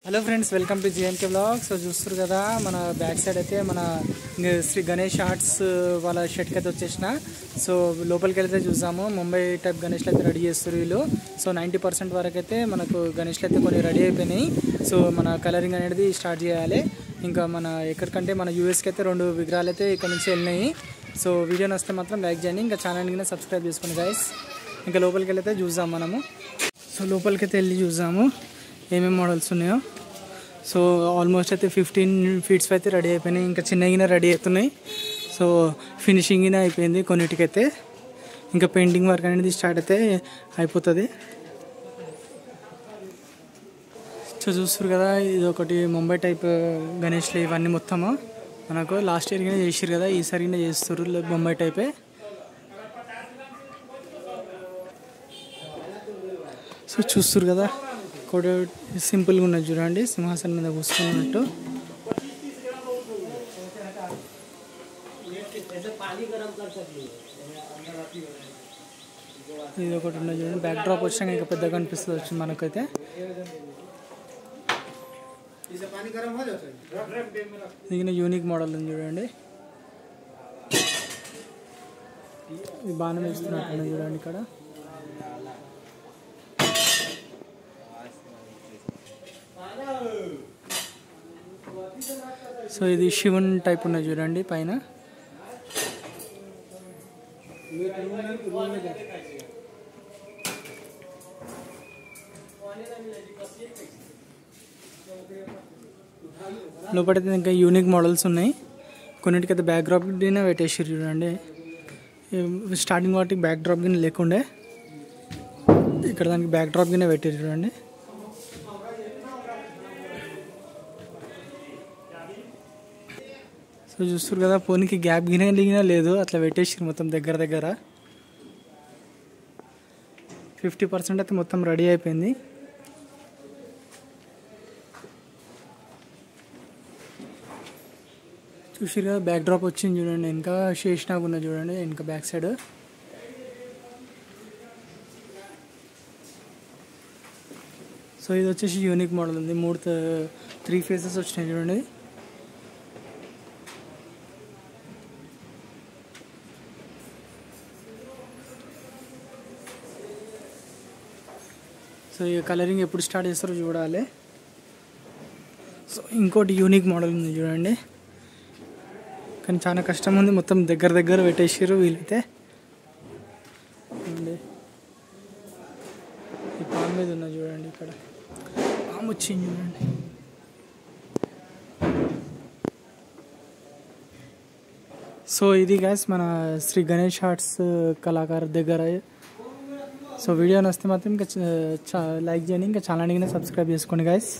Hello friends, welcome to GMK blog. So చూస్తారు కదా, మన బ్యాక్ సైడ్ అయితే మన శ్రీ గణేష్ ఆర్ట్స్ వాళ్ళ షెడ్కి అయితే వచ్చేసిన. సో లోపలికి వెళ్తే చూసాము, ముంబై టైప్ గణేష్లు అయితే రెడీ చేస్తారు వీళ్ళు. సో 90% వరకు అయితే మనకు గణేష్లు అయితే కొన్ని రెడీ అయిపోయినాయి. సో మన కలరింగ్ అనేది స్టార్ట్ చేయాలి. ఇంకా మన ఎక్కడికంటే మన యూఎస్కి అయితే 2 విగ్రహాలు అయితే ఇక్కడ నుంచి వెళ్ళినాయి. సో వీడియో నచ్చితే మాత్రం లైక్ చేయండి, ఇంకా ఛానల్ని సబ్స్క్రైబ్ చేసుకోండి గైస్. ఇంకా లోపలికి వెళ్తే చూసాం మనము. సో లోపలికి అయితే వెళ్ళి చూసాము ఏమేమి మోడల్స్ ఉన్నాయో. సో ఆల్మోస్ట్ అయితే 15 ఫీట్స్ అయితే రెడీ అయిపోయినాయి, ఇంకా చిన్నగిన రెడీ అవుతున్నాయి. సో ఫినిషింగ్ అయిపోయింది కొన్నిటికైతే, ఇంకా పెయింటింగ్ వర్క్ అనేది స్టార్ట్ అయితే అయిపోతుంది. సో చూస్తారు కదా, ఇది ఒకటి ముంబై టైప్ గణేష్లు ఇవన్నీ మొత్తము మనకు లాస్ట్ ఇయర్గానే చేసారు కదా, ఈసారిగానే చేస్తారు ముంబై టైపే. సో చూస్తారు కదా, కూడా సింపుల్గా ఉన్నది చూడండి, సింహాసనం మీద కూర్చున్నట్టు. ఇది ఒకటి ఉన్నది చూడండి, బ్యాక్ డ్రాప్ వచ్చాక ఇంకా పెద్దగా కనిపిస్తుంది వచ్చింది మనకైతే. ఇది యూనిక్ మోడల్ ఉంది చూడండి, ఇది బాగానే వేస్తున్నట్టు చూడండి ఇక్కడ. సో ఇది శివన్ టైప్ ఉన్నది చూడండి పైన. లోపలైతే ఇంకా యూనిక్ మోడల్స్ ఉన్నాయి, కొన్నిటికైతే బ్యాక్ డ్రాప్ గిన పెట్టేసారు చూడండి. స్టార్టింగ్ వాటికి బ్యాక్ డ్రాప్ గిన లేకుండే, ఇక్కడ దానికి బ్యాక్ డ్రాప్ గిన పెట్టారు చూడండి. సో చూస్తారు కదా, పోనీకి గ్యాప్ గిన లేదు, అట్లా పెట్టేసారు మొత్తం దగ్గర దగ్గర. 50% అయితే మొత్తం రెడీ అయిపోయింది. చూసారు కదా, బ్యాక్ డ్రాప్ వచ్చింది చూడండి, ఇంకా శేషనాగ్ ఉన్నది చూడండి ఇంకా బ్యాక్ సైడ్. సో ఇది వచ్చేసి యూనిక్ మోడల్ ఉంది, 3 ఫేసెస్ వచ్చినాయి చూడండి. సో ఈ కలరింగ్ ఎప్పుడు స్టార్ట్ చేస్తారో చూడాలి. సో ఇంకోటి యూనిక్ మోడల్ ఉంది చూడండి, కానీ చాలా కష్టం ఉంది, మొత్తం దగ్గర దగ్గర పెట్టేసారు వీళ్ళైతే. ఈ పాము మీద ఉన్న చూడండి, ఇక్కడ పాము వచ్చింది చూడండి. సో ఇది గైస్ మన శ్రీ గణేష్ ఆర్ట్స్ కళాకారు దగ్గర. సో వీడియో నచ్చితే మాత్రం ఇంకా లైక్ చేయండి, ఇంకా ఛానల్ని సబ్స్క్రైబ్ చేసుకోండి గైస్.